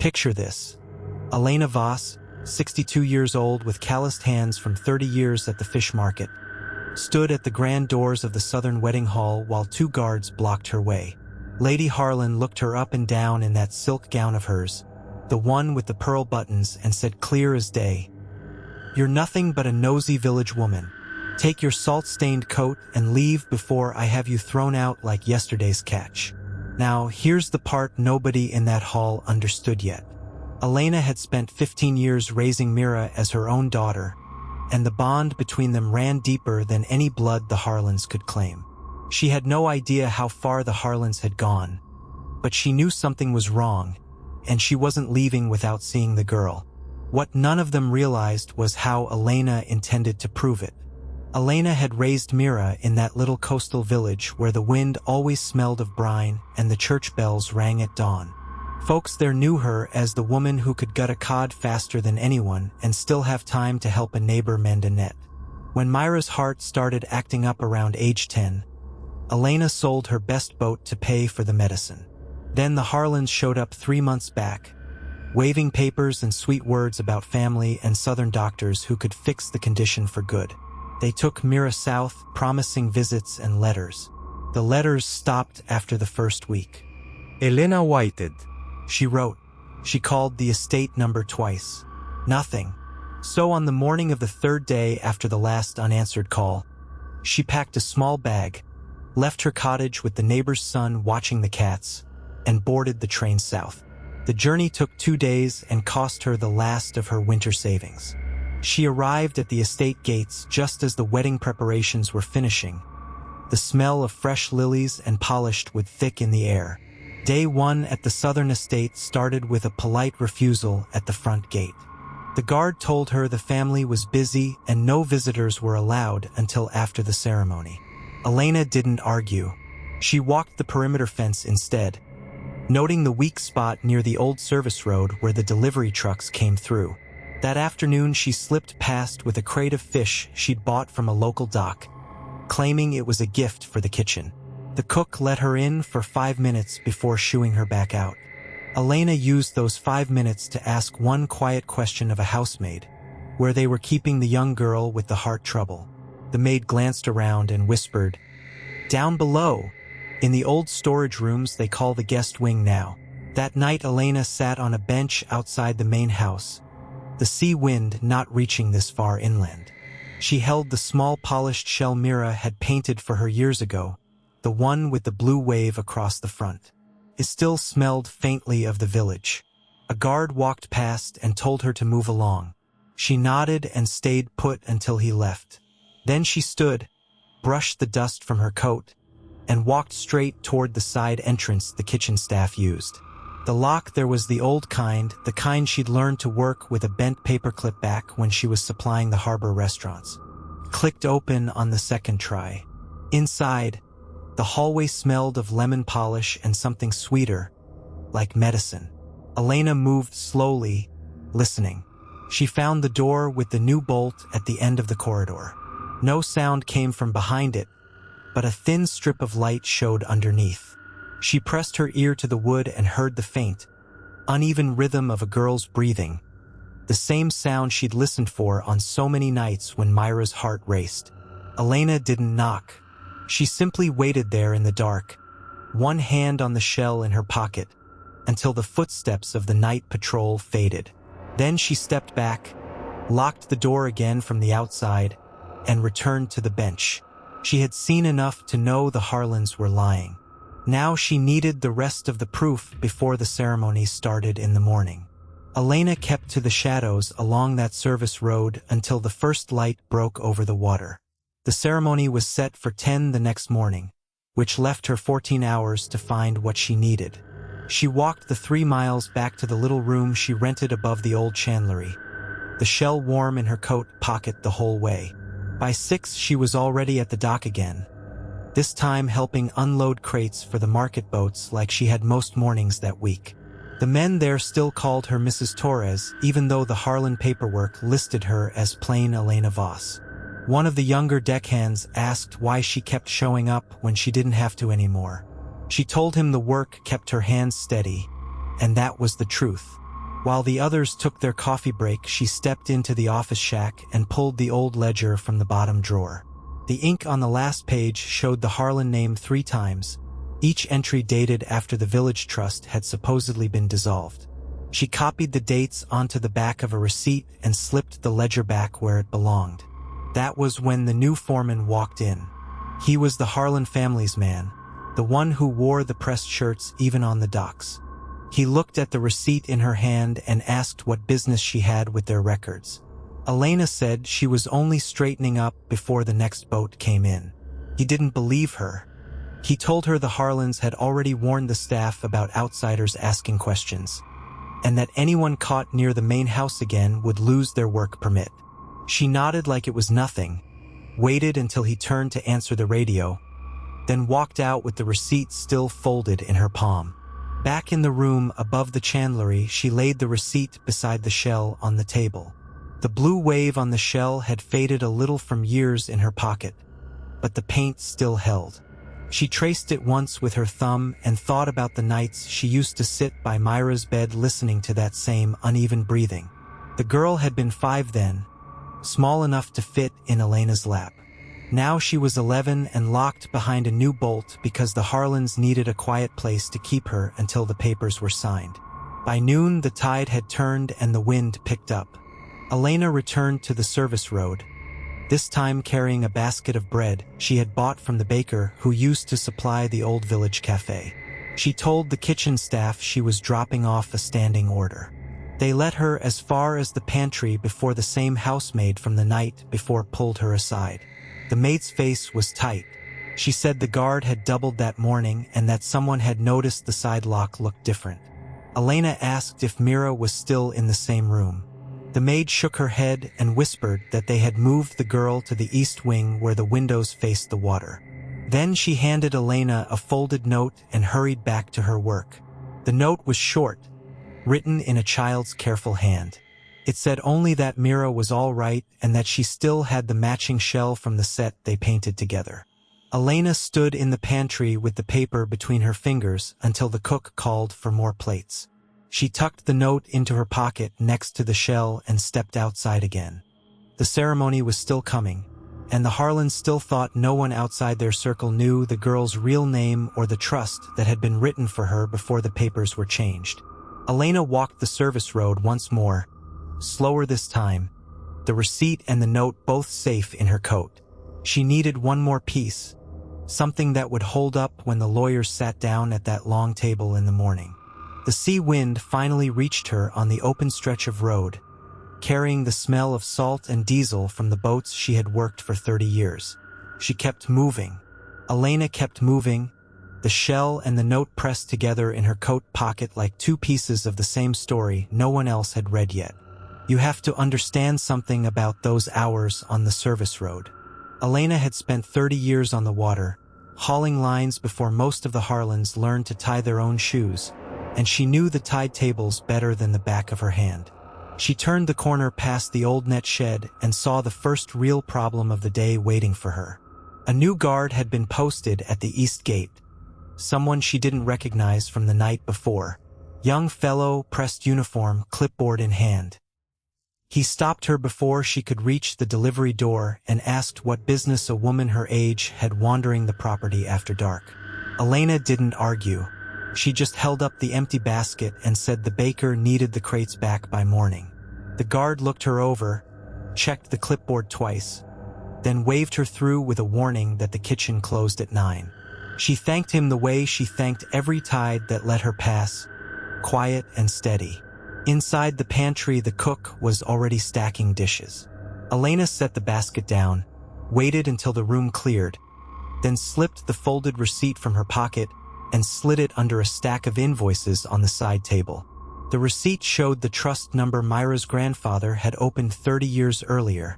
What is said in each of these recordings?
Picture this. Elena Voss, 62 years old with calloused hands from 30 years at the fish market, stood at the grand doors of the southern wedding hall while two guards blocked her way. Lady Harlan looked her up and down in that silk gown of hers, the one with the pearl buttons, and said clear as day, "You're nothing but a nosy village woman. Take your salt-stained coat and leave before I have you thrown out like yesterday's catch." Now, here's the part nobody in that hall understood yet. Elena had spent 15 years raising Mira as her own daughter, and the bond between them ran deeper than any blood the Harlans could claim. She had no idea how far the Harlans had gone, but she knew something was wrong, and she wasn't leaving without seeing the girl. What none of them realized was how Elena intended to prove it. Elena had raised Mira in that little coastal village where the wind always smelled of brine and the church bells rang at dawn. Folks there knew her as the woman who could gut a cod faster than anyone and still have time to help a neighbor mend a net. When Myra's heart started acting up around age 10, Elena sold her best boat to pay for the medicine. Then the Harlans showed up 3 months back, waving papers and sweet words about family and southern doctors who could fix the condition for good. They took Mira south, promising visits and letters. The letters stopped after the first week. Elena waited. She wrote. She called the estate number twice. Nothing. So on the morning of the third day after the last unanswered call, she packed a small bag, left her cottage with the neighbor's son watching the cats, and boarded the train south. The journey took 2 days and cost her the last of her winter savings. She arrived at the estate gates just as the wedding preparations were finishing, the smell of fresh lilies and polished wood thick in the air. Day 1 at the southern estate started with a polite refusal at the front gate. The guard told her the family was busy and no visitors were allowed until after the ceremony. Elena didn't argue. She walked the perimeter fence instead, noting the weak spot near the old service road where the delivery trucks came through. That afternoon she slipped past with a crate of fish she'd bought from a local dock, claiming it was a gift for the kitchen. The cook let her in for 5 minutes before shooing her back out. Elena used those 5 minutes to ask one quiet question of a housemaid, where they were keeping the young girl with the heart trouble. The maid glanced around and whispered, "Down below, in the old storage rooms they call the guest wing now." That night Elena sat on a bench outside the main house, the sea wind not reaching this far inland. She held the small polished shell Mira had painted for her years ago, the one with the blue wave across the front. It still smelled faintly of the village. A guard walked past and told her to move along. She nodded and stayed put until he left. Then she stood, brushed the dust from her coat, and walked straight toward the side entrance the kitchen staff used. The lock there was the old kind, the kind she'd learned to work with a bent paperclip back when she was supplying the harbor restaurants. Clicked open on the second try. Inside, the hallway smelled of lemon polish and something sweeter, like medicine. Elena moved slowly, listening. She found the door with the new bolt at the end of the corridor. No sound came from behind it, but a thin strip of light showed underneath. She pressed her ear to the wood and heard the faint, uneven rhythm of a girl's breathing, the same sound she'd listened for on so many nights when Myra's heart raced. Elena didn't knock. She simply waited there in the dark, one hand on the shell in her pocket, until the footsteps of the night patrol faded. Then she stepped back, locked the door again from the outside, and returned to the bench. She had seen enough to know the Harlans were lying. Now she needed the rest of the proof before the ceremony started in the morning. Elena kept to the shadows along that service road until the first light broke over the water. The ceremony was set for 10 the next morning, which left her 14 hours to find what she needed. She walked the 3 miles back to the little room she rented above the old chandlery, the shell warm in her coat pocket the whole way. By 6 she was already at the dock again, this time helping unload crates for the market boats like she had most mornings that week. The men there still called her Mrs. Torres, even though the Harlan paperwork listed her as plain Elena Voss. One of the younger deckhands asked why she kept showing up when she didn't have to anymore. She told him the work kept her hands steady, and that was the truth. While the others took their coffee break, she stepped into the office shack and pulled the old ledger from the bottom drawer. The ink on the last page showed the Harlan name 3 times, each entry dated after the village trust had supposedly been dissolved. She copied the dates onto the back of a receipt and slipped the ledger back where it belonged. That was when the new foreman walked in. He was the Harlan family's man, the one who wore the pressed shirts even on the docks. He looked at the receipt in her hand and asked what business she had with their records. Elena said she was only straightening up before the next boat came in. He didn't believe her. He told her the Harlans had already warned the staff about outsiders asking questions, and that anyone caught near the main house again would lose their work permit. She nodded like it was nothing, waited until he turned to answer the radio, then walked out with the receipt still folded in her palm. Back in the room above the chandlery, she laid the receipt beside the shell on the table. The blue wave on the shell had faded a little from years in her pocket, but the paint still held. She traced it once with her thumb and thought about the nights she used to sit by Myra's bed listening to that same uneven breathing. The girl had been 5 then, small enough to fit in Elena's lap. Now she was 11 and locked behind a new bolt because the Harlans needed a quiet place to keep her until the papers were signed. By noon, the tide had turned and the wind picked up. Elena returned to the service road, this time carrying a basket of bread she had bought from the baker who used to supply the old village cafe. She told the kitchen staff she was dropping off a standing order. They let her as far as the pantry before the same housemaid from the night before pulled her aside. The maid's face was tight. She said the guard had doubled that morning and that someone had noticed the side lock looked different. Elena asked if Mira was still in the same room. The maid shook her head and whispered that they had moved the girl to the east wing where the windows faced the water. Then she handed Elena a folded note and hurried back to her work. The note was short, written in a child's careful hand. It said only that Mira was all right and that she still had the matching shell from the set they painted together. Elena stood in the pantry with the paper between her fingers until the cook called for more plates. She tucked the note into her pocket next to the shell and stepped outside again. The ceremony was still coming, and the Harlans still thought no one outside their circle knew the girl's real name or the trust that had been written for her before the papers were changed. Elena walked the service road once more, slower this time, the receipt and the note both safe in her coat. She needed one more piece, something that would hold up when the lawyers sat down at that long table in the morning. The sea wind finally reached her on the open stretch of road, carrying the smell of salt and diesel from the boats she had worked for 30 years. She kept moving. Elena kept moving, the shell and the note pressed together in her coat pocket like 2 pieces of the same story no one else had read yet. You have to understand something about those hours on the service road. Elena had spent 30 years on the water, hauling lines before most of the Harlans learned to tie their own shoes, and she knew the tide tables better than the back of her hand. She turned the corner past the old net shed and saw the first real problem of the day waiting for her. A new guard had been posted at the east gate, someone she didn't recognize from the night before. Young fellow, pressed uniform, clipboard in hand. He stopped her before she could reach the delivery door and asked what business a woman her age had wandering the property after dark. Elena didn't argue. She just held up the empty basket and said the baker needed the crates back by morning. The guard looked her over, checked the clipboard twice, then waved her through with a warning that the kitchen closed at 9. She thanked him the way she thanked every tide that let her pass, quiet and steady. Inside the pantry, the cook was already stacking dishes. Elena set the basket down, waited until the room cleared, then slipped the folded receipt from her pocket and slid it under a stack of invoices on the side table. The receipt showed the trust number Myra's grandfather had opened 30 years earlier,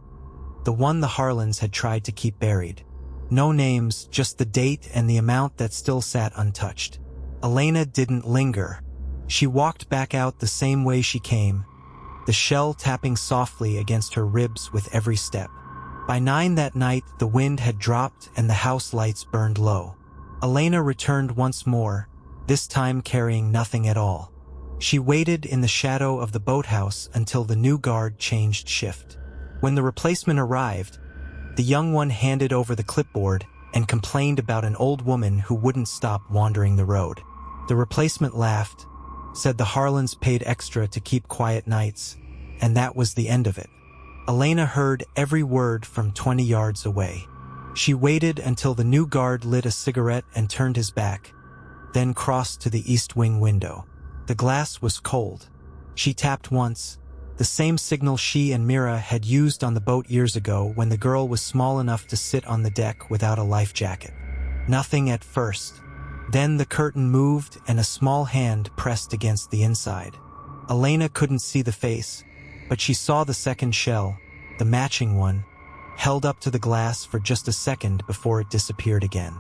the one the Harlans had tried to keep buried. No names, just the date and the amount that still sat untouched. Elena didn't linger. She walked back out the same way she came, the shell tapping softly against her ribs with every step. By 9 that night, the wind had dropped and the house lights burned low. Elena returned once more, this time carrying nothing at all. She waited in the shadow of the boathouse until the new guard changed shift. When the replacement arrived, the young one handed over the clipboard and complained about an old woman who wouldn't stop wandering the road. The replacement laughed, said the Harlans paid extra to keep quiet nights, and that was the end of it. Elena heard every word from 20 yards away. She waited until the new guard lit a cigarette and turned his back, then crossed to the east wing window. The glass was cold. She tapped once, the same signal she and Mira had used on the boat years ago when the girl was small enough to sit on the deck without a life jacket. Nothing at first. Then the curtain moved and a small hand pressed against the inside. Elena couldn't see the face, but she saw the second shell, the matching one, held up to the glass for just a second before it disappeared again.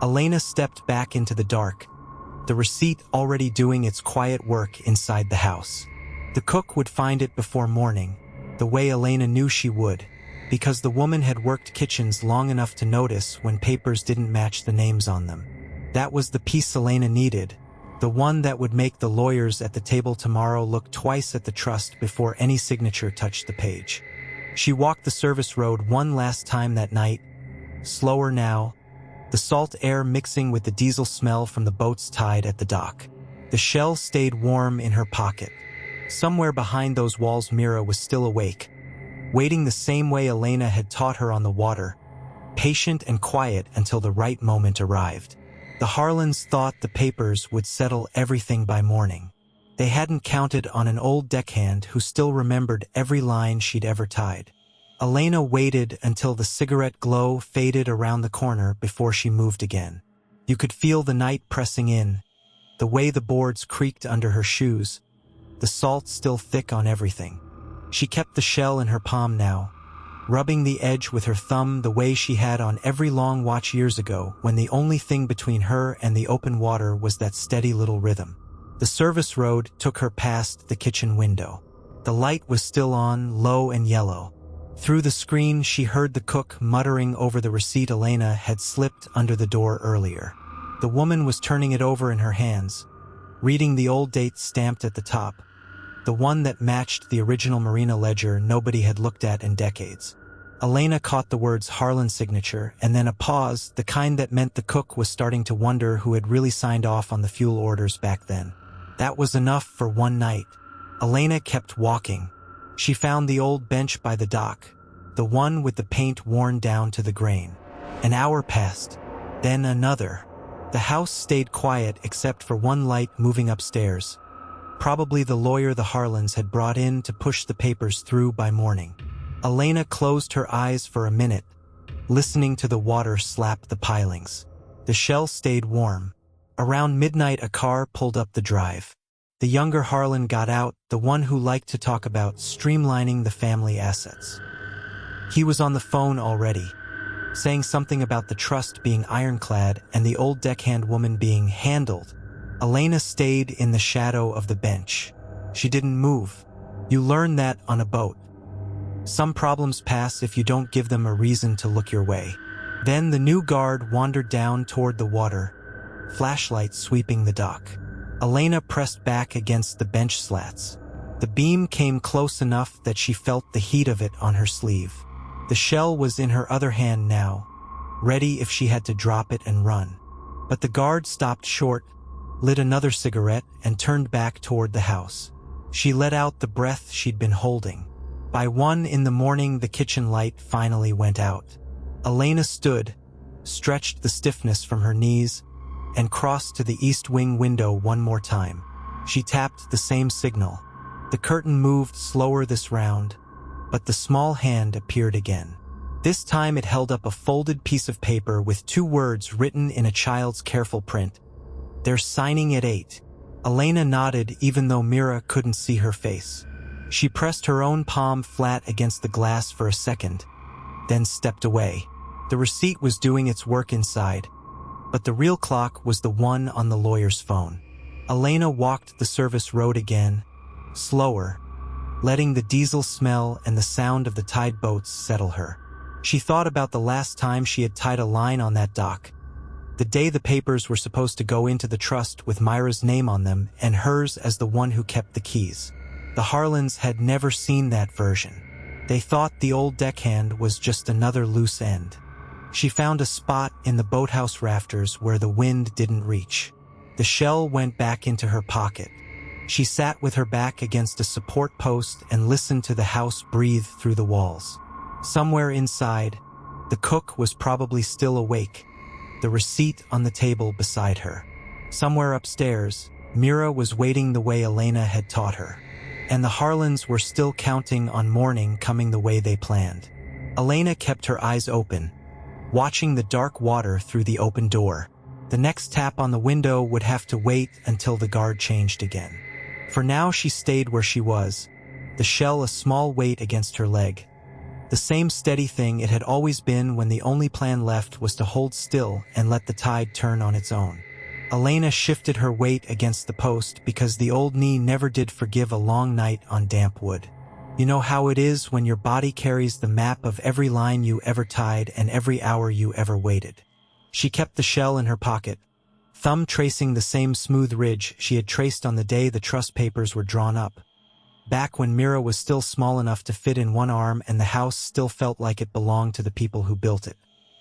Elena stepped back into the dark, the receipt already doing its quiet work inside the house. The cook would find it before morning, the way Elena knew she would, because the woman had worked kitchens long enough to notice when papers didn't match the names on them. That was the piece Elena needed, the one that would make the lawyers at the table tomorrow look twice at the trust before any signature touched the page. She walked the service road one last time that night, slower now, the salt air mixing with the diesel smell from the boats tied at the dock. The shell stayed warm in her pocket. Somewhere behind those walls Mira was still awake, waiting the same way Elena had taught her on the water, patient and quiet until the right moment arrived. The Harlans thought the papers would settle everything by morning. They hadn't counted on an old deckhand who still remembered every line she'd ever tied. Elena waited until the cigarette glow faded around the corner before she moved again. You could feel the night pressing in, the way the boards creaked under her shoes, the salt still thick on everything. She kept the shell in her palm now, rubbing the edge with her thumb the way she had on every long watch years ago when the only thing between her and the open water was that steady little rhythm. The service road took her past the kitchen window. The light was still on, low and yellow. Through the screen she heard the cook muttering over the receipt Elena had slipped under the door earlier. The woman was turning it over in her hands, reading the old date stamped at the top, the one that matched the original Marina ledger nobody had looked at in decades. Elena caught the words Harlan signature and then a pause, the kind that meant the cook was starting to wonder who had really signed off on the fuel orders back then. That was enough for one night. Elena kept walking. She found the old bench by the dock, the one with the paint worn down to the grain. An hour passed, then another. The house stayed quiet except for one light moving upstairs. Probably the lawyer the Harlans had brought in to push the papers through by morning. Elena closed her eyes for a minute, listening to the water slap the pilings. The shell stayed warm. Around midnight a car pulled up the drive. The younger Harlan got out, the one who liked to talk about streamlining the family assets. He was on the phone already, saying something about the trust being ironclad and the old deckhand woman being handled. Elena stayed in the shadow of the bench. She didn't move. You learn that on a boat. Some problems pass if you don't give them a reason to look your way. Then the new guard wandered down toward the water, flashlight sweeping the dock. Elena pressed back against the bench slats. The beam came close enough that she felt the heat of it on her sleeve. The shell was in her other hand now, ready if she had to drop it and run. But the guard stopped short, lit another cigarette, and turned back toward the house. She let out the breath she'd been holding. By 1 in the morning, the kitchen light finally went out. Elena stood, stretched the stiffness from her knees, and crossed to the east wing window one more time. She tapped the same signal. The curtain moved slower this round, but the small hand appeared again. This time it held up a folded piece of paper with 2 words written in a child's careful print. "They're signing at 8. Elena nodded even though Mira couldn't see her face. She pressed her own palm flat against the glass for a second, then stepped away. The receipt was doing its work inside, but the real clock was the one on the lawyer's phone. Elena walked the service road again, slower, letting the diesel smell and the sound of the tide boats settle her. She thought about the last time she had tied a line on that dock, The day the papers were supposed to go into the trust with Myra's name on them and hers as the one who kept the keys. The Harlans had never seen that version. They thought the old deckhand was just another loose end. She found a spot in the boathouse rafters where the wind didn't reach. The shell went back into her pocket. She sat with her back against a support post and listened to the house breathe through the walls. Somewhere inside, the cook was probably still awake, the receipt on the table beside her. Somewhere upstairs, Mira was waiting the way Elena had taught her. And the Harlans were still counting on morning coming the way they planned. Elena kept her eyes open, watching the dark water through the open door. The next tap on the window would have to wait until the guard changed again. For now she stayed where she was, the shell a small weight against her leg. The same steady thing it had always been when the only plan left was to hold still and let the tide turn on its own. Elena shifted her weight against the post because the old knee never did forgive a long night on damp wood. You know how it is when your body carries the map of every line you ever tied and every hour you ever waited. She kept the shell in her pocket, thumb tracing the same smooth ridge she had traced on the day the trust papers were drawn up. Back when Mira was still small enough to fit in one arm and the house still felt like it belonged to the people who built it.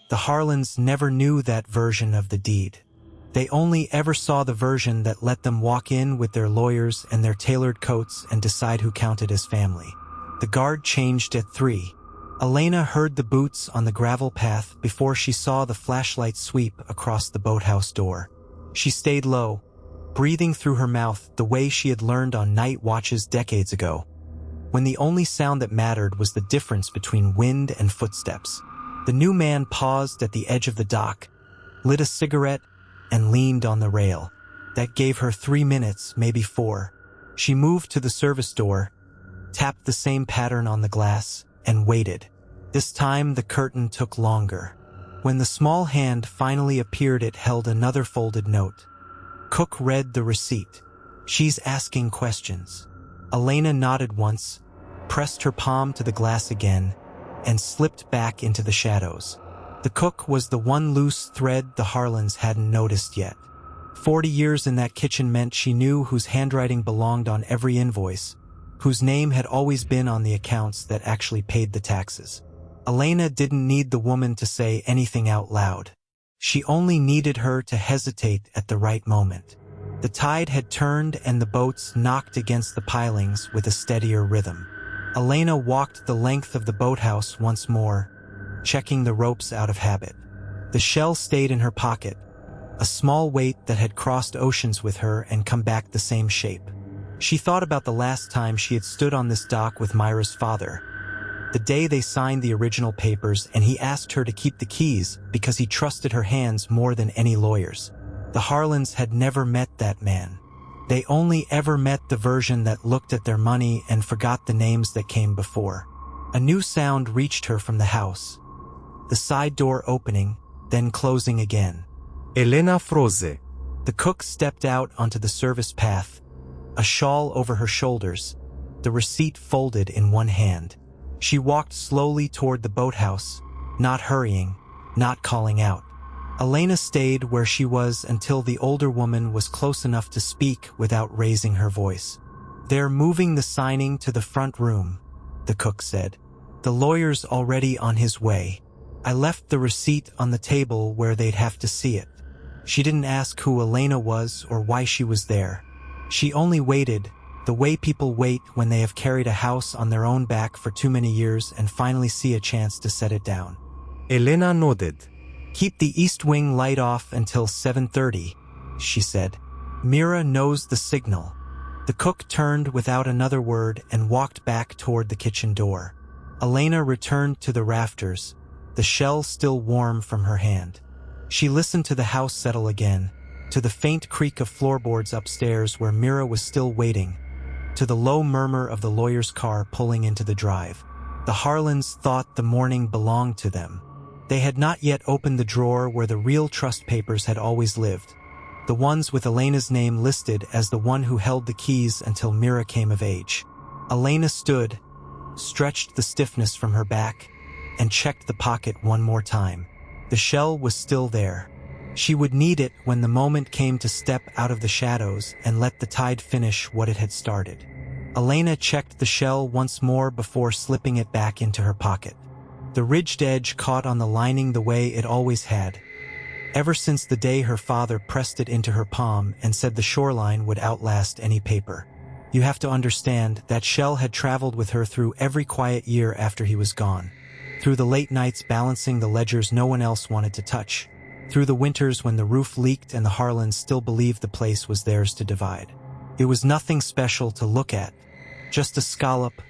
The Harlans never knew that version of the deed. They only ever saw the version that let them walk in with their lawyers and their tailored coats and decide who counted as family. The guard changed at 3. Elena heard the boots on the gravel path before she saw the flashlight sweep across the boathouse door. She stayed low, breathing through her mouth the way she had learned on night watches decades ago, when the only sound that mattered was the difference between wind and footsteps. The new man paused at the edge of the dock, lit a cigarette, and leaned on the rail. That gave her 3 minutes, maybe 4. She moved to the service door, tapped the same pattern on the glass, and waited. This time the curtain took longer. When the small hand finally appeared, it held another folded note. Cook read the receipt. "She's asking questions." Elena nodded once, pressed her palm to the glass again, and slipped back into the shadows. The cook was the one loose thread the Harlans hadn't noticed yet. 40 years in that kitchen meant she knew whose handwriting belonged on every invoice, whose name had always been on the accounts that actually paid the taxes. Elena didn't need the woman to say anything out loud. She only needed her to hesitate at the right moment. The tide had turned and the boats knocked against the pilings with a steadier rhythm. Elena walked the length of the boathouse once more, checking the ropes out of habit. The shell stayed in her pocket, a small weight that had crossed oceans with her and come back the same shape. She thought about the last time she had stood on this dock with Myra's father, the day they signed the original papers and he asked her to keep the keys because he trusted her hands more than any lawyers. The Harlans had never met that man. They only ever met the version that looked at their money and forgot the names that came before. A new sound reached her from the house. The side door opening, then closing again. Elena froze. The cook stepped out onto the service path, a shawl over her shoulders, the receipt folded in one hand. She walked slowly toward the boathouse, not hurrying, not calling out. Elena stayed where she was until the older woman was close enough to speak without raising her voice. "They're moving the signing to the front room," the cook said. "The lawyer's already on his way. I left the receipt on the table where they'd have to see it." She didn't ask who Elena was or why she was there. She only waited, the way people wait when they have carried a house on their own back for too many years and finally see a chance to set it down. Elena nodded. "Keep the east wing light off until 7:30, she said. "Mira knows the signal." The cook turned without another word and walked back toward the kitchen door. Elena returned to the rafters, the shell still warm from her hand. She listened to the house settle again, to the faint creak of floorboards upstairs where Mira was still waiting, to the low murmur of the lawyer's car pulling into the drive. The Harlans thought the morning belonged to them. They had not yet opened the drawer where the real trust papers had always lived, the ones with Elena's name listed as the one who held the keys until Mira came of age. Elena stood, stretched the stiffness from her back, and checked the pocket one more time. The shell was still there. She would need it when the moment came to step out of the shadows and let the tide finish what it had started. Elena checked the shell once more before slipping it back into her pocket. The ridged edge caught on the lining the way it always had, ever since the day her father pressed it into her palm and said the shoreline would outlast any paper. You have to understand, that shell had traveled with her through every quiet year after he was gone. Through the late nights balancing the ledgers no one else wanted to touch. Through the winters when the roof leaked and the Harlans still believed the place was theirs to divide. It was nothing special to look at, just a scallop,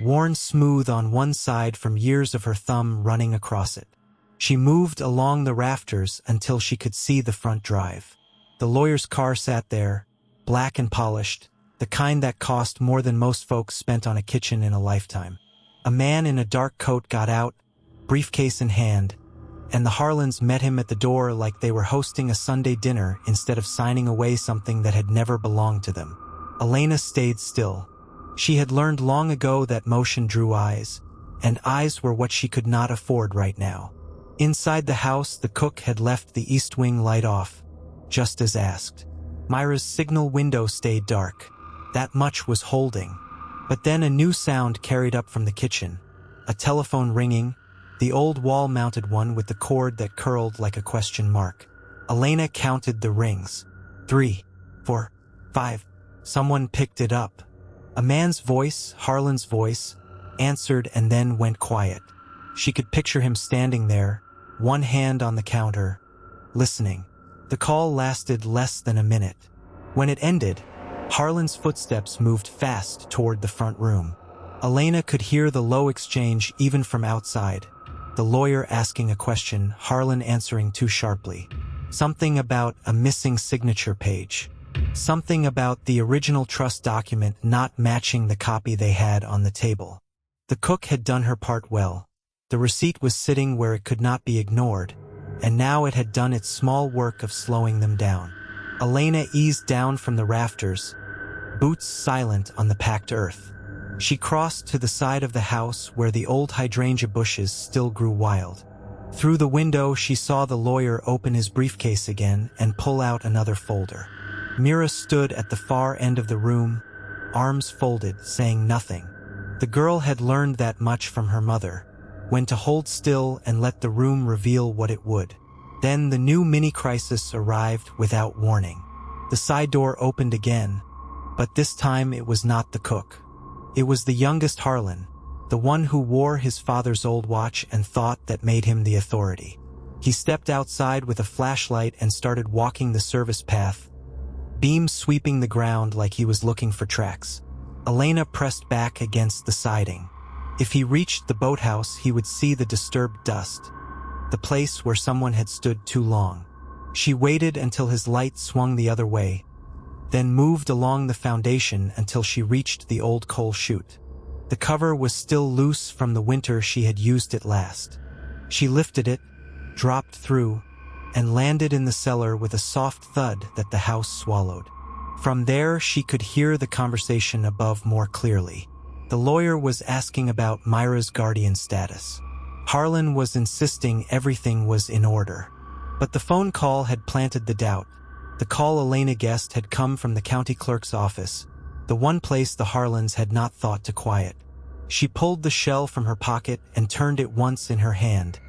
worn smooth on one side from years of her thumb running across it. She moved along the rafters until she could see the front drive. The lawyer's car sat there, black and polished, the kind that cost more than most folks spent on a kitchen in a lifetime. A man in a dark coat got out, briefcase in hand, and the Harlans met him at the door like they were hosting a Sunday dinner instead of signing away something that had never belonged to them. Elena stayed still. She had learned long ago that motion drew eyes, and eyes were what she could not afford right now. Inside the house, the cook had left the east wing light off, just as asked. Myra's signal window stayed dark. That much was holding. But then a new sound carried up from the kitchen. A telephone ringing, the old wall-mounted one with the cord that curled like a question mark. Elena counted the rings. 3, 4, 5. Someone picked it up. A man's voice, Harlan's voice, answered and then went quiet. She could picture him standing there, one hand on the counter, listening. The call lasted less than a minute. When it ended, Harlan's footsteps moved fast toward the front room. Elena could hear the low exchange even from outside. The lawyer asking a question, Harlan answering too sharply. Something about a missing signature page. Something about the original trust document not matching the copy they had on the table. The cook had done her part well. The receipt was sitting where it could not be ignored, and now it had done its small work of slowing them down. Elena eased down from the rafters, boots silent on the packed earth. She crossed to the side of the house where the old hydrangea bushes still grew wild. Through the window, she saw the lawyer open his briefcase again and pull out another folder. Mira stood at the far end of the room, arms folded, saying nothing. The girl had learned that much from her mother, when to hold still and let the room reveal what it would. Then the new mini-crisis arrived without warning. The side door opened again, but this time it was not the cook. It was the youngest Harlan, the one who wore his father's old watch and thought that made him the authority. He stepped outside with a flashlight and started walking the service path, beams sweeping the ground like he was looking for tracks. Elena pressed back against the siding. If he reached the boathouse, he would see the disturbed dust, the place where someone had stood too long. She waited until his light swung the other way, then moved along the foundation until she reached the old coal chute. The cover was still loose from the winter she had used it last. She lifted it, dropped through, and landed in the cellar with a soft thud that the house swallowed. From there, she could hear the conversation above more clearly. The lawyer was asking about Myra's guardian status. Harlan was insisting everything was in order. But the phone call had planted the doubt. The call Elena guessed had come from the county clerk's office, the one place the Harlans had not thought to quiet. She pulled the shell from her pocket and turned it once in her hand,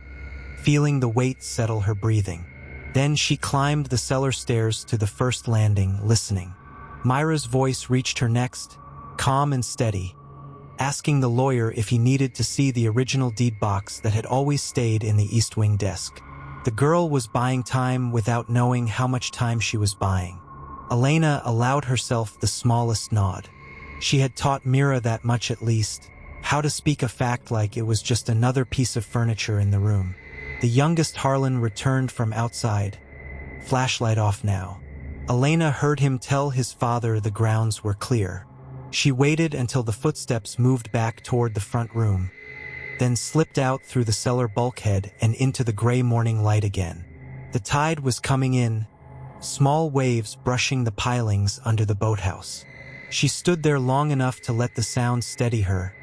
feeling the weight settle her breathing. Then she climbed the cellar stairs to the first landing, listening. Myra's voice reached her next, calm and steady, asking the lawyer if he needed to see the original deed box that had always stayed in the East Wing desk. The girl was buying time without knowing how much time she was buying. Elena allowed herself the smallest nod. She had taught Mira that much at least, how to speak a fact like it was just another piece of furniture in the room. The youngest Harlan returned from outside, flashlight off now. Elena heard him tell his father the grounds were clear. She waited until the footsteps moved back toward the front room, then slipped out through the cellar bulkhead and into the gray morning light again. The tide was coming in, small waves brushing the pilings under the boathouse. She stood there long enough to let the sound steady her,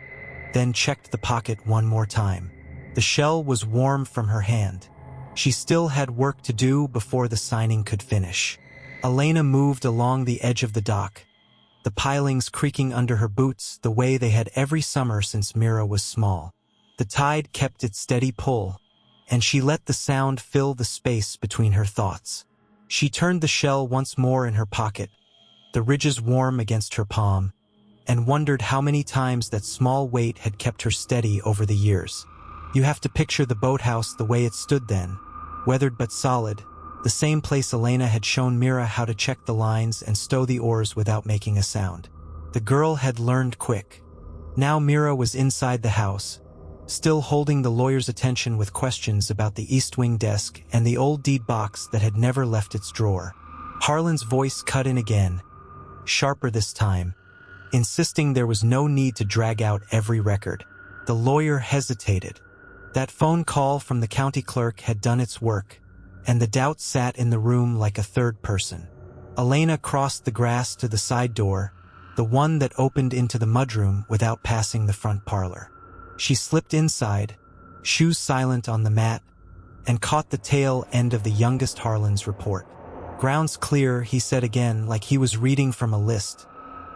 then checked the pocket one more time. The shell was warm from her hand. She still had work to do before the signing could finish. Elena moved along the edge of the dock, the pilings creaking under her boots the way they had every summer since Mira was small. The tide kept its steady pull, and she let the sound fill the space between her thoughts. She turned the shell once more in her pocket, the ridges warm against her palm, and wondered how many times that small weight had kept her steady over the years. You have to picture the boathouse the way it stood then, weathered but solid, the same place Elena had shown Mira how to check the lines and stow the oars without making a sound. The girl had learned quick. Now Mira was inside the house, still holding the lawyer's attention with questions about the East Wing desk and the old deed box that had never left its drawer. Harlan's voice cut in again, sharper this time, insisting there was no need to drag out every record. The lawyer hesitated. That phone call from the county clerk had done its work, and the doubt sat in the room like a third person. Elena crossed the grass to the side door, the one that opened into the mudroom without passing the front parlor. She slipped inside, shoes silent on the mat, and caught the tail end of the youngest Harlan's report. "Ground's clear," he said again, like he was reading from a list.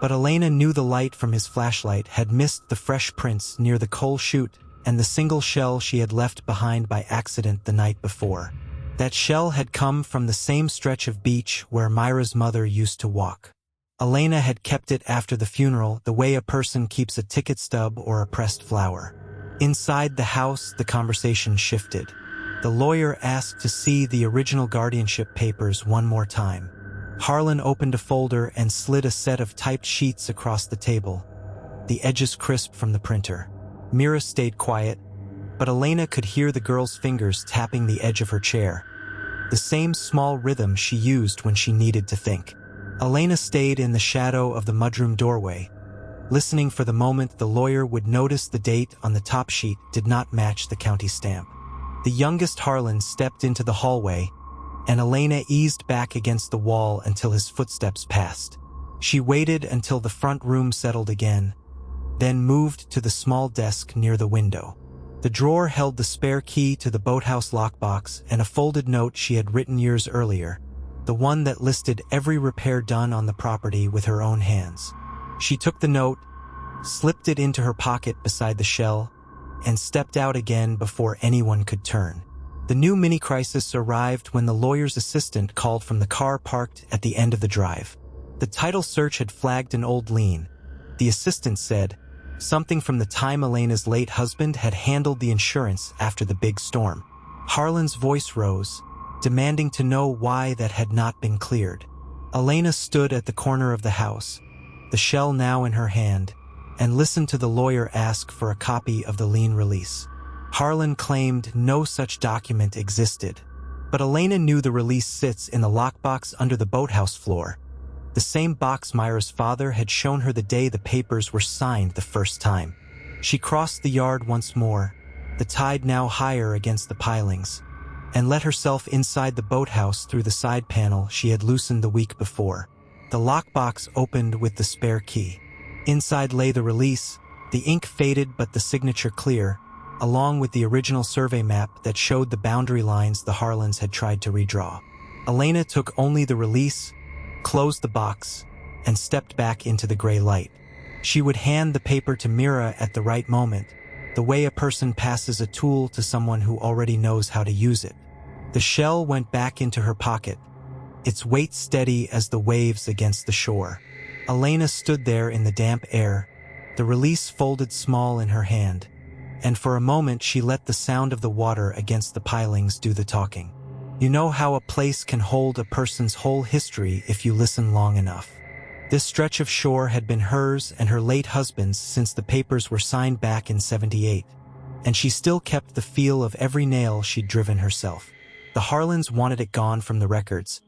But Elena knew the light from his flashlight had missed the fresh prints near the coal chute and the single shell she had left behind by accident the night before. That shell had come from the same stretch of beach where Myra's mother used to walk. Elena had kept it after the funeral the way a person keeps a ticket stub or a pressed flower. Inside the house, the conversation shifted. The lawyer asked to see the original guardianship papers one more time. Harlan opened a folder and slid a set of typed sheets across the table, the edges crisp from the printer. Mira stayed quiet, but Elena could hear the girl's fingers tapping the edge of her chair, the same small rhythm she used when she needed to think. Elena stayed in the shadow of the mudroom doorway, listening for the moment the lawyer would notice the date on the top sheet did not match the county stamp. The youngest Harlan stepped into the hallway, and Elena eased back against the wall until his footsteps passed. She waited until the front room settled again, then moved to the small desk near the window. The drawer held the spare key to the boathouse lockbox and a folded note she had written years earlier, the one that listed every repair done on the property with her own hands. She took the note, slipped it into her pocket beside the shell, and stepped out again before anyone could turn. The new mini-crisis arrived when the lawyer's assistant called from the car parked at the end of the drive. The title search had flagged an old lien. The assistant said, something from the time Elena's late husband had handled the insurance after the big storm. Harlan's voice rose, demanding to know why that had not been cleared. Elena stood at the corner of the house, the shell now in her hand, and listened to the lawyer ask for a copy of the lien release. Harlan claimed no such document existed, but Elena knew the release sits in the lockbox under the boathouse floor, the same box Myra's father had shown her the day the papers were signed the first time. She crossed the yard once more, the tide now higher against the pilings, and let herself inside the boathouse through the side panel she had loosened the week before. The lockbox opened with the spare key. Inside lay the release, the ink faded but the signature clear, along with the original survey map that showed the boundary lines the Harlans had tried to redraw. Elena took only the release, closed the box, and stepped back into the gray light. She would hand the paper to Mira at the right moment, the way a person passes a tool to someone who already knows how to use it. The shell went back into her pocket, its weight steady as the waves against the shore. Elena stood there in the damp air, the release folded small in her hand, and for a moment she let the sound of the water against the pilings do the talking. You know how a place can hold a person's whole history if you listen long enough. This stretch of shore had been hers and her late husband's since the papers were signed back in '78, and she still kept the feel of every nail she'd driven herself. The Harlans wanted it gone from the records,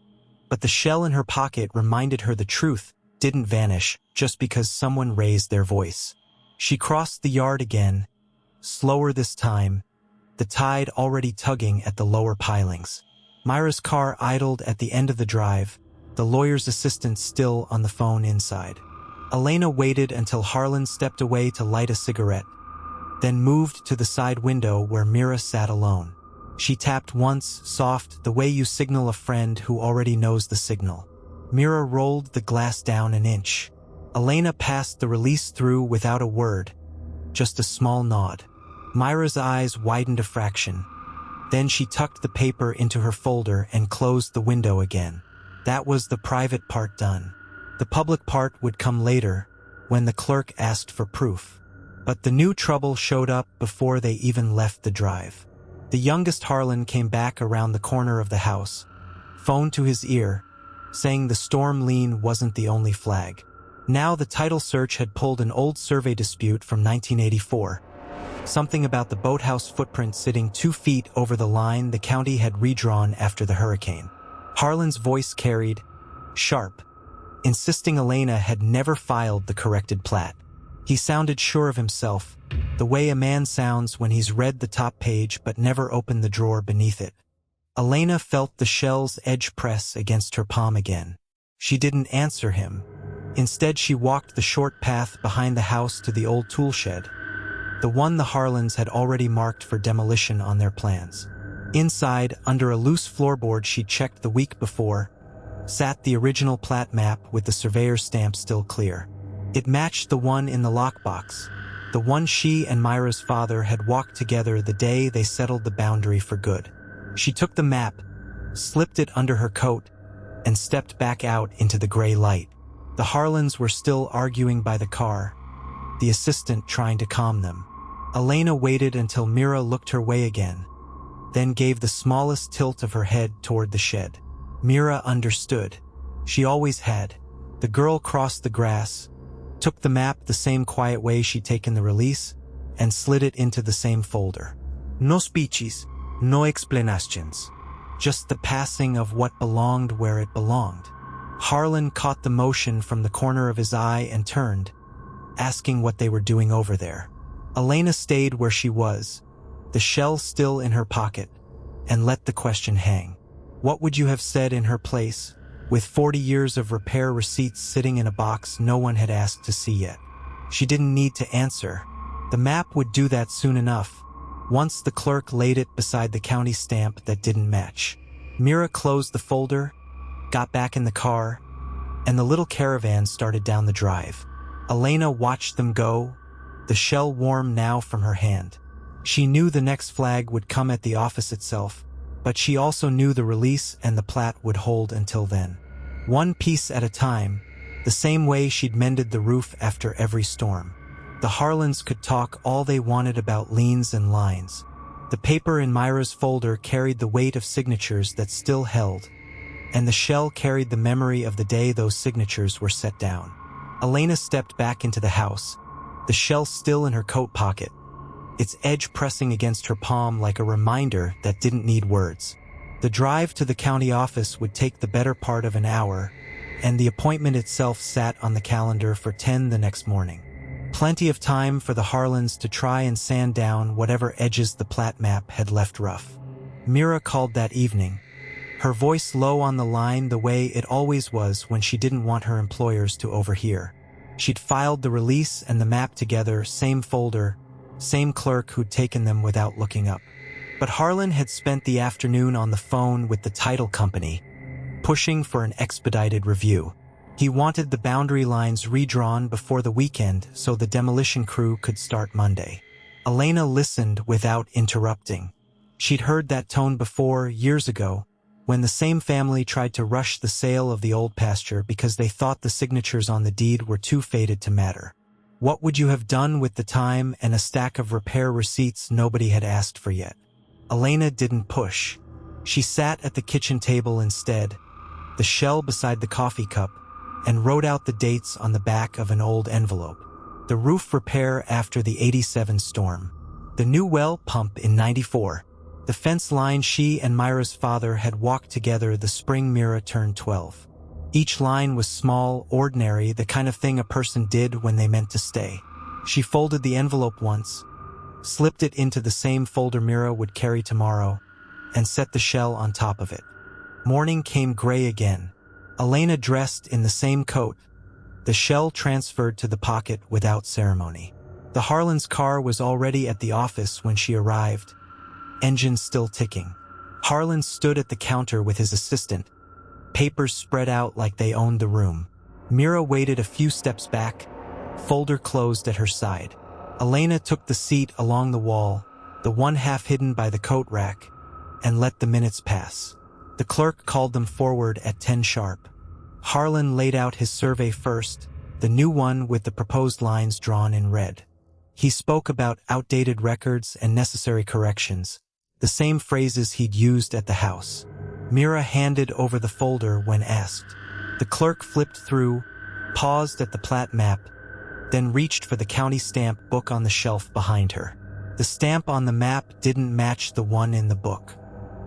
but the shell in her pocket reminded her the truth didn't vanish just because someone raised their voice. She crossed the yard again, slower this time, the tide already tugging at the lower pilings. Myra's car idled at the end of the drive, the lawyer's assistant still on the phone inside. Elena waited until Harlan stepped away to light a cigarette, then moved to the side window where Mira sat alone. She tapped once, soft, the way you signal a friend who already knows the signal. Mira rolled the glass down an inch. Elena passed the release through without a word, just a small nod. Myra's eyes widened a fraction. Then she tucked the paper into her folder and closed the window again. That was the private part done. The public part would come later, when the clerk asked for proof. But the new trouble showed up before they even left the drive. The youngest Harlan came back around the corner of the house, phone to his ear, saying the storm lien wasn't the only flag. Now the title search had pulled an old survey dispute from 1984. Something about the boathouse footprint sitting 2 feet over the line the county had redrawn after the hurricane. Harlan's voice carried, sharp, insisting Elena had never filed the corrected plat. He sounded sure of himself, the way a man sounds when he's read the top page but never opened the drawer beneath it. Elena felt the shell's edge press against her palm again. She didn't answer him. Instead, she walked the short path behind the house to the old tool shed, the one the Harlans had already marked for demolition on their plans. Inside, under a loose floorboard she'd checked the week before, sat the original plat map with the surveyor's stamp still clear. It matched the one in the lockbox, the one she and Myra's father had walked together the day they settled the boundary for good. She took the map, slipped it under her coat, and stepped back out into the gray light. The Harlans were still arguing by the car, the assistant trying to calm them. Elena waited until Mira looked her way again, then gave the smallest tilt of her head toward the shed. Mira understood. She always had. The girl crossed the grass, took the map the same quiet way she'd taken the release, and slid it into the same folder. No speeches, no explanations. Just the passing of what belonged where it belonged. Harlan caught the motion from the corner of his eye and turned, asking what they were doing over there. Elena stayed where she was, the shell still in her pocket, and let the question hang. What would you have said in her place, with 40 years of repair receipts sitting in a box no one had asked to see yet? She didn't need to answer. The map would do that soon enough, once the clerk laid it beside the county stamp that didn't match. Mira closed the folder, got back in the car, and the little caravan started down the drive. Elena watched them go, the shell warm now from her hand. She knew the next flag would come at the office itself, but she also knew the release and the plat would hold until then. One piece at a time, the same way she'd mended the roof after every storm. The Harlans could talk all they wanted about liens and lines. The paper in Myra's folder carried the weight of signatures that still held, and the shell carried the memory of the day those signatures were set down. Elena stepped back into the house, the shell still in her coat pocket, its edge pressing against her palm like a reminder that didn't need words. The drive to the county office would take the better part of an hour, and the appointment itself sat on the calendar for 10 the next morning. Plenty of time for the Harlans to try and sand down whatever edges the plat map had left rough. Mira called that evening, her voice low on the line the way it always was when she didn't want her employers to overhear. She'd filed the release and the map together, same folder, same clerk who'd taken them without looking up. But Harlan had spent the afternoon on the phone with the title company, pushing for an expedited review. He wanted the boundary lines redrawn before the weekend so the demolition crew could start Monday. Elena listened without interrupting. She'd heard that tone before, years ago, when the same family tried to rush the sale of the old pasture because they thought the signatures on the deed were too faded to matter. What would you have done with the time and a stack of repair receipts nobody had asked for yet? Elena didn't push. She sat at the kitchen table instead, the shell beside the coffee cup, and wrote out the dates on the back of an old envelope. The roof repair after the '87 storm. The new well pump in '94. The fence line she and Myra's father had walked together the spring Mira turned 12. Each line was small, ordinary, the kind of thing a person did when they meant to stay. She folded the envelope once, slipped it into the same folder Mira would carry tomorrow, and set the shell on top of it. Morning came gray again. Elena dressed in the same coat, the shell transferred to the pocket without ceremony. The Harlans' car was already at the office when she arrived, engine still ticking. Harlan stood at the counter with his assistant, papers spread out like they owned the room. Mira waited a few steps back, folder closed at her side. Elena took the seat along the wall, the one half hidden by the coat rack, and let the minutes pass. The clerk called them forward at 10 sharp. Harlan laid out his survey first, the new one with the proposed lines drawn in red. He spoke about outdated records and necessary corrections, the same phrases he'd used at the house. Mira handed over the folder when asked. The clerk flipped through, paused at the plat map, then reached for the county stamp book on the shelf behind her. The stamp on the map didn't match the one in the book.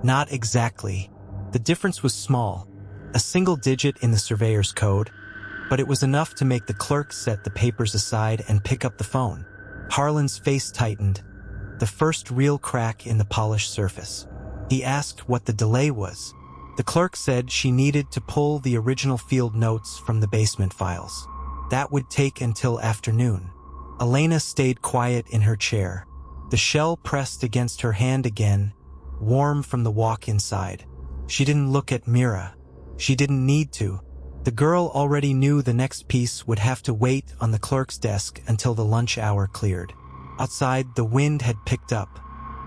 Not exactly. The difference was small, a single digit in the surveyor's code, but it was enough to make the clerk set the papers aside and pick up the phone. Harlan's face tightened, the first real crack in the polished surface. He asked what the delay was. The clerk said she needed to pull the original field notes from the basement files. That would take until afternoon. Elena stayed quiet in her chair. The shell pressed against her hand again, warm from the walk inside. She didn't look at Mira. She didn't need to. The girl already knew the next piece would have to wait on the clerk's desk until the lunch hour cleared. Outside, the wind had picked up.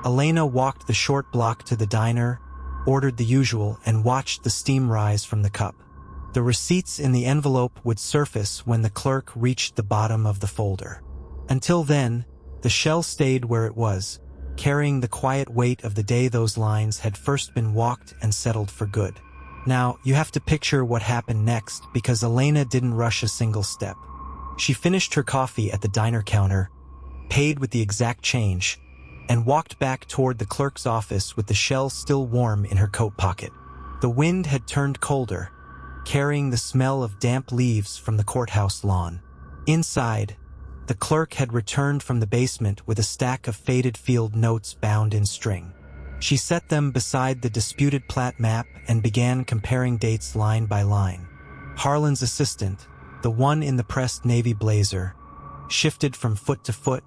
Elena walked the short block to the diner, ordered the usual, and watched the steam rise from the cup. The receipts in the envelope would surface when the clerk reached the bottom of the folder. Until then, the shell stayed where it was, carrying the quiet weight of the day those lines had first been walked and settled for good. Now, you have to picture what happened next, because Elena didn't rush a single step. She finished her coffee at the diner counter, paid with the exact change, and walked back toward the clerk's office with the shell still warm in her coat pocket. The wind had turned colder, carrying the smell of damp leaves from the courthouse lawn. Inside, the clerk had returned from the basement with a stack of faded field notes bound in string. She set them beside the disputed plat map and began comparing dates line by line. Harlan's assistant, the one in the pressed navy blazer, shifted from foot to foot,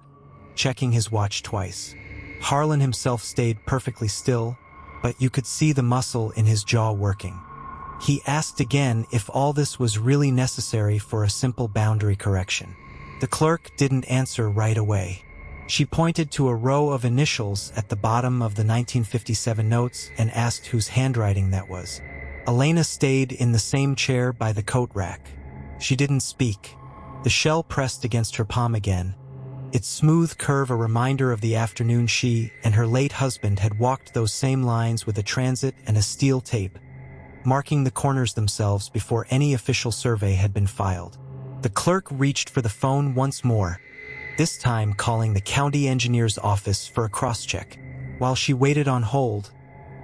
checking his watch twice. Harlan himself stayed perfectly still, but you could see the muscle in his jaw working. He asked again if all this was really necessary for a simple boundary correction. The clerk didn't answer right away. She pointed to a row of initials at the bottom of the 1957 notes and asked whose handwriting that was. Elena stayed in the same chair by the coat rack. She didn't speak. The shell pressed against her palm again, its smooth curve a reminder of the afternoon she and her late husband had walked those same lines with a transit and a steel tape, marking the corners themselves before any official survey had been filed. The clerk reached for the phone once more, this time calling the county engineer's office for a cross-check. While she waited on hold,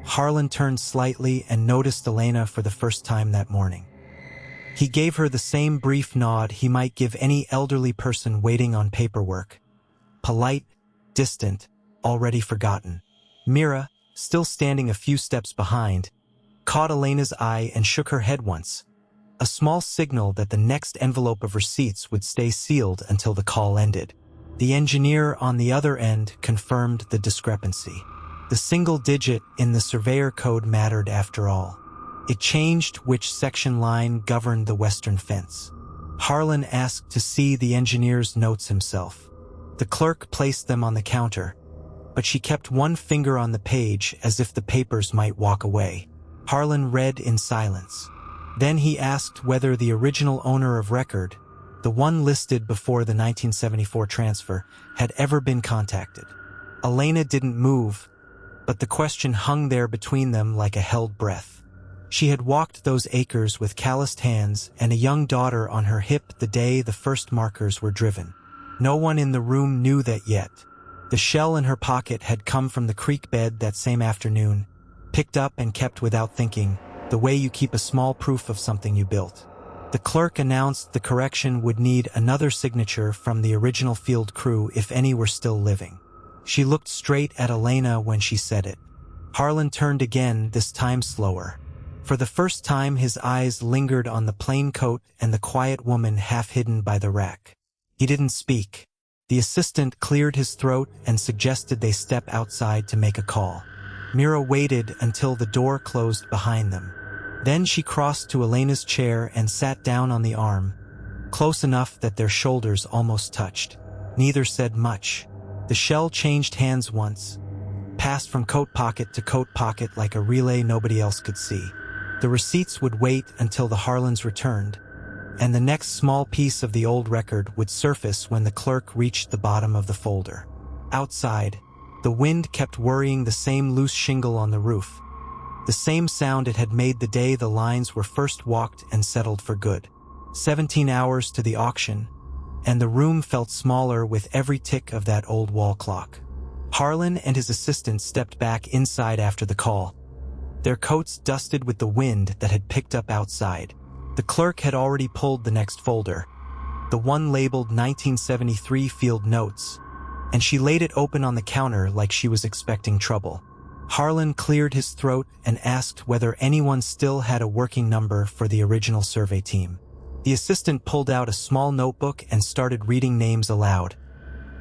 Harlan turned slightly and noticed Elena for the first time that morning. He gave her the same brief nod he might give any elderly person waiting on paperwork. Polite, distant, already forgotten. Mira, still standing a few steps behind, caught Elena's eye and shook her head once, a small signal that the next envelope of receipts would stay sealed until the call ended. The engineer on the other end confirmed the discrepancy. The single digit in the surveyor code mattered after all. It changed which section line governed the western fence. Harlan asked to see the engineer's notes himself. The clerk placed them on the counter, but she kept one finger on the page as if the papers might walk away. Harlan read in silence. Then he asked whether the original owner of record, the one listed before the 1974 transfer, had ever been contacted. Elena didn't move, but the question hung there between them like a held breath. She had walked those acres with calloused hands and a young daughter on her hip the day the first markers were driven. No one in the room knew that yet. The shell in her pocket had come from the creek bed that same afternoon, picked up and kept without thinking, the way you keep a small proof of something you built. The clerk announced the correction would need another signature from the original field crew if any were still living. She looked straight at Elena when she said it. Harlan turned again, this time slower. For the first time his eyes lingered on the plain coat and the quiet woman half hidden by the rack. He didn't speak. The assistant cleared his throat and suggested they step outside to make a call. Mira waited until the door closed behind them. Then she crossed to Elena's chair and sat down on the arm, close enough that their shoulders almost touched. Neither said much. The shell changed hands once, passed from coat pocket to coat pocket like a relay nobody else could see. The receipts would wait until the Harlans returned, and the next small piece of the old record would surface when the clerk reached the bottom of the folder. Outside, the wind kept worrying the same loose shingle on the roof, the same sound it had made the day the lines were first walked and settled for good. 17 hours to the auction, and the room felt smaller with every tick of that old wall clock. Harlan and his assistant stepped back inside after the call, their coats dusted with the wind that had picked up outside. The clerk had already pulled the next folder, the one labeled 1973 Field Notes, and she laid it open on the counter like she was expecting trouble. Harlan cleared his throat and asked whether anyone still had a working number for the original survey team. The assistant pulled out a small notebook and started reading names aloud.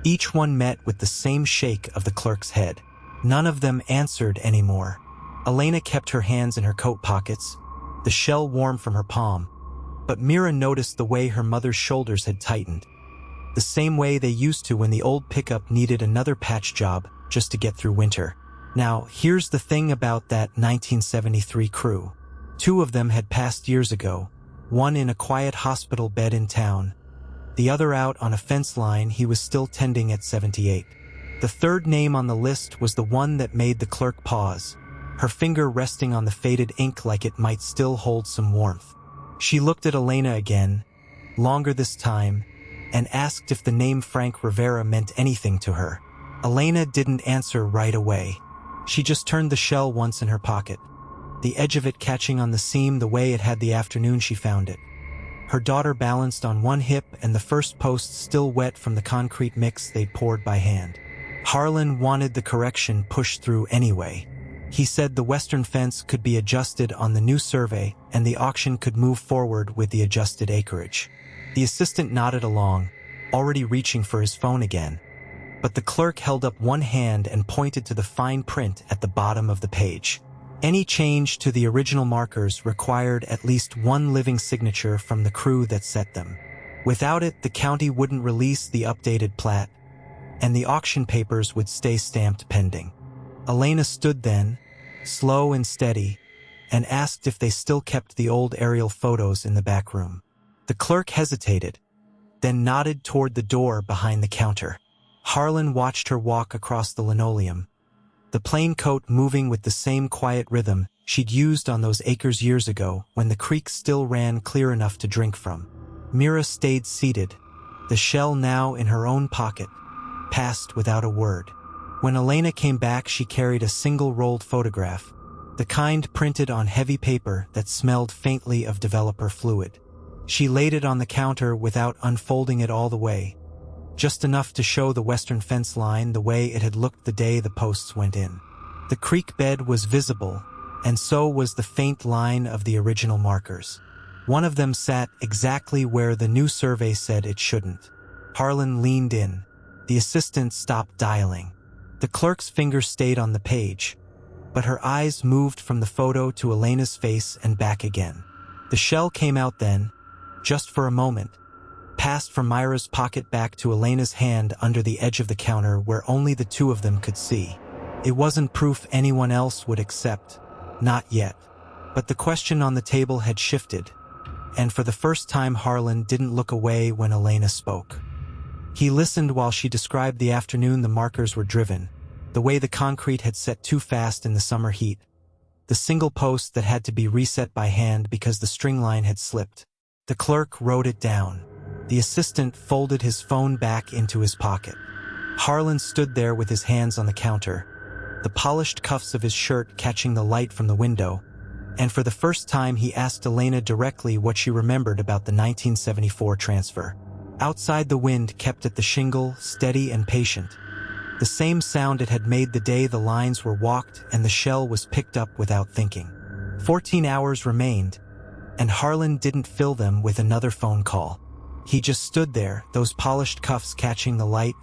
Each one met with the same shake of the clerk's head. None of them answered anymore. Elena kept her hands in her coat pockets, the shell warm from her palm, but Mira noticed the way her mother's shoulders had tightened, the same way they used to when the old pickup needed another patch job just to get through winter. Now, here's the thing about that 1973 crew. 2 of them had passed years ago, one in a quiet hospital bed in town, the other out on a fence line he was still tending at 78. The third name on the list was the one that made the clerk pause, her finger resting on the faded ink like it might still hold some warmth. She looked at Elena again, longer this time, and asked if the name Frank Rivera meant anything to her. Elena didn't answer right away. She just turned the shell once in her pocket, the edge of it catching on the seam the way it had the afternoon she found it. Her daughter balanced on one hip and the first post still wet from the concrete mix they'd poured by hand. Harlan wanted the correction pushed through anyway. He said the western fence could be adjusted on the new survey and the auction could move forward with the adjusted acreage. The assistant nodded along, already reaching for his phone again. But the clerk held up one hand and pointed to the fine print at the bottom of the page. Any change to the original markers required at least one living signature from the crew that set them. Without it, the county wouldn't release the updated plat, and the auction papers would stay stamped pending. Elena stood then, slow and steady, and asked if they still kept the old aerial photos in the back room. The clerk hesitated, then nodded toward the door behind the counter. Harlan watched her walk across the linoleum, the plain coat moving with the same quiet rhythm she'd used on those acres years ago when the creek still ran clear enough to drink from. Mira stayed seated, the shell now in her own pocket, passed without a word. When Elena came back, she carried a single rolled photograph, the kind printed on heavy paper that smelled faintly of developer fluid. She laid it on the counter without unfolding it all the way, just enough to show the western fence line the way it had looked the day the posts went in. The creek bed was visible, and so was the faint line of the original markers. One of them sat exactly where the new survey said it shouldn't. Harlan leaned in. The assistant stopped dialing. The clerk's finger stayed on the page, but her eyes moved from the photo to Elena's face and back again. The shell came out then, just for a moment, passed from Myra's pocket back to Elena's hand under the edge of the counter where only the 2 of them could see. It wasn't proof anyone else would accept, not yet. But the question on the table had shifted, and for the first time Harlan didn't look away when Elena spoke. He listened while she described the afternoon the markers were driven, the way the concrete had set too fast in the summer heat, the single post that had to be reset by hand because the string line had slipped. The clerk wrote it down. The assistant folded his phone back into his pocket. Harlan stood there with his hands on the counter, the polished cuffs of his shirt catching the light from the window, and for the first time he asked Elena directly what she remembered about the 1974 transfer. Outside, the wind kept at the shingle, steady and patient, the same sound it had made the day the lines were walked and the shell was picked up without thinking. 14 hours remained, and Harlan didn't fill them with another phone call. He just stood there, those polished cuffs catching the light,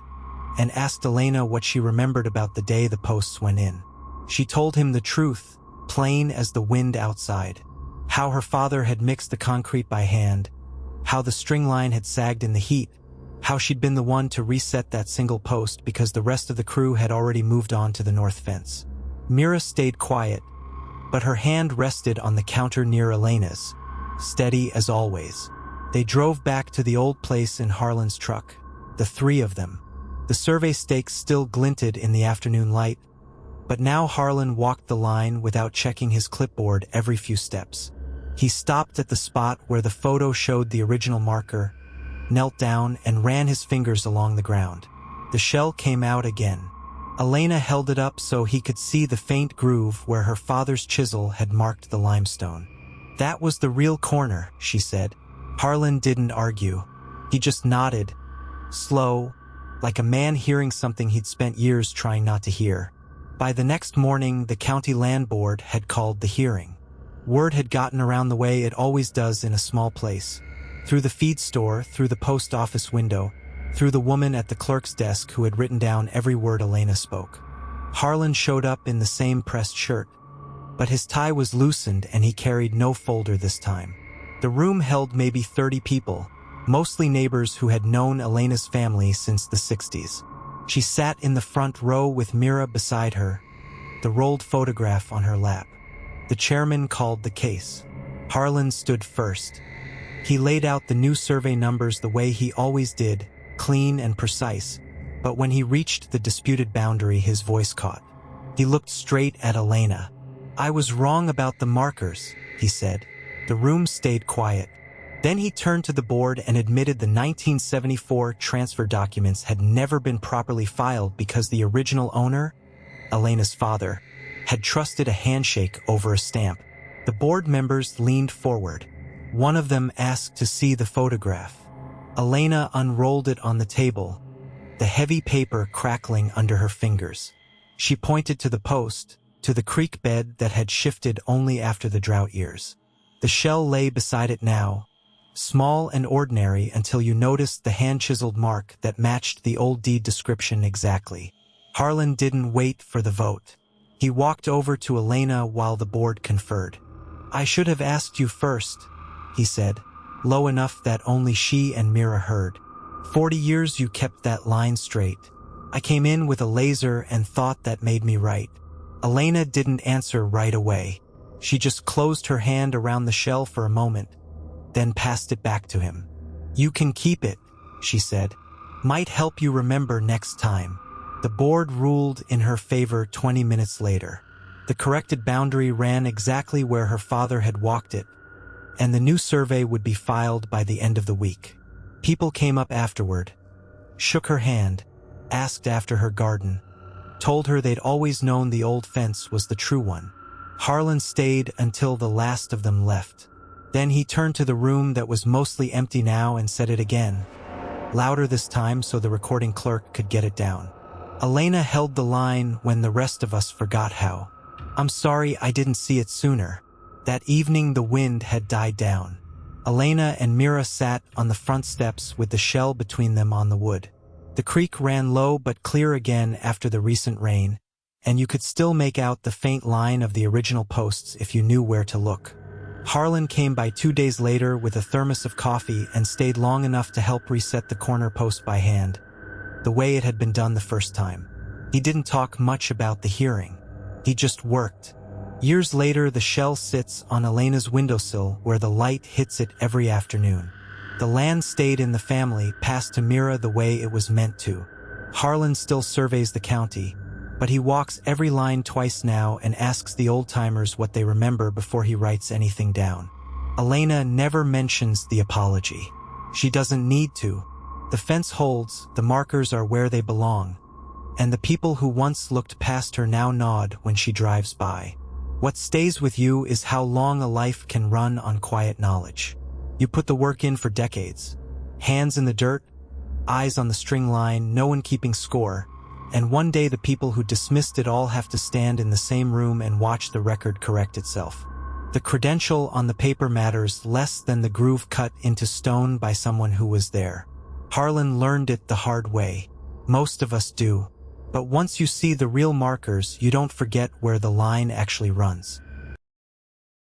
and asked Elena what she remembered about the day the posts went in. She told him the truth, plain as the wind outside. How her father had mixed the concrete by hand, how the string line had sagged in the heat, how she'd been the one to reset that single post because the rest of the crew had already moved on to the north fence. Mira stayed quiet, but her hand rested on the counter near Elena's, steady as always. They drove back to the old place in Harlan's truck, the three of them. The survey stakes still glinted in the afternoon light, but now Harlan walked the line without checking his clipboard every few steps. He stopped at the spot where the photo showed the original marker, knelt down and ran his fingers along the ground. The shell came out again. Elena held it up so he could see the faint groove where her father's chisel had marked the limestone. That was the real corner, she said. Harlan didn't argue. He just nodded, slow, like a man hearing something he'd spent years trying not to hear. By the next morning, the county land board had called the hearing. Word had gotten around the way it always does in a small place. Through the feed store, through the post office window, through the woman at the clerk's desk who had written down every word Elena spoke. Harlan showed up in the same pressed shirt, but his tie was loosened and he carried no folder this time. The room held maybe 30 people, mostly neighbors who had known Elena's family since the 60s. She sat in the front row with Mira beside her, the rolled photograph on her lap. The chairman called the case. Harlan stood first. He laid out the new survey numbers the way he always did, clean and precise, but when he reached the disputed boundary, his voice caught. He looked straight at Elena. "I was wrong about the markers," he said. The room stayed quiet. Then he turned to the board and admitted the 1974 transfer documents had never been properly filed because the original owner, Elena's father, had trusted a handshake over a stamp. The board members leaned forward. One of them asked to see the photograph. Elena unrolled it on the table, the heavy paper crackling under her fingers. She pointed to the post, to the creek bed that had shifted only after the drought years. The shell lay beside it now, small and ordinary until you noticed the hand-chiseled mark that matched the old deed description exactly. Harlan didn't wait for the vote. He walked over to Elena while the board conferred. "I should have asked you first," he said, low enough that only she and Mira heard. 40 years you kept that line straight. I came in with a laser and thought that made me right." Elena didn't answer right away. She just closed her hand around the shell for a moment, then passed it back to him. "You can keep it," she said. "Might help you remember next time." The board ruled in her favor 20 minutes later. The corrected boundary ran exactly where her father had walked it, and the new survey would be filed by the end of the week. People came up afterward, shook her hand, asked after her garden, told her they'd always known the old fence was the true one. Harlan stayed until the last of them left. Then he turned to the room that was mostly empty now and said it again, louder this time so the recording clerk could get it down. "Elena held the line when the rest of us forgot how. I'm sorry I didn't see it sooner." That evening the wind had died down. Elena and Mira sat on the front steps with the shell between them on the wood. The creek ran low but clear again after the recent rain, and you could still make out the faint line of the original posts if you knew where to look. Harlan came by 2 days later with a thermos of coffee and stayed long enough to help reset the corner post by hand, the way it had been done the first time. He didn't talk much about the hearing. He just worked. Years later, the shell sits on Elena's windowsill where the light hits it every afternoon. The land stayed in the family, passed to Mira the way it was meant to. Harlan still surveys the county, but he walks every line twice now and asks the old-timers what they remember before he writes anything down. Elena never mentions the apology. She doesn't need to. The fence holds, the markers are where they belong, and the people who once looked past her now nod when she drives by. What stays with you is how long a life can run on quiet knowledge. You put the work in for decades. Hands in the dirt, eyes on the string line, no one keeping score, and one day the people who dismissed it all have to stand in the same room and watch the record correct itself. The credential on the paper matters less than the groove cut into stone by someone who was there. Harlan learned it the hard way. Most of us do. But once you see the real markers, you don't forget where the line actually runs.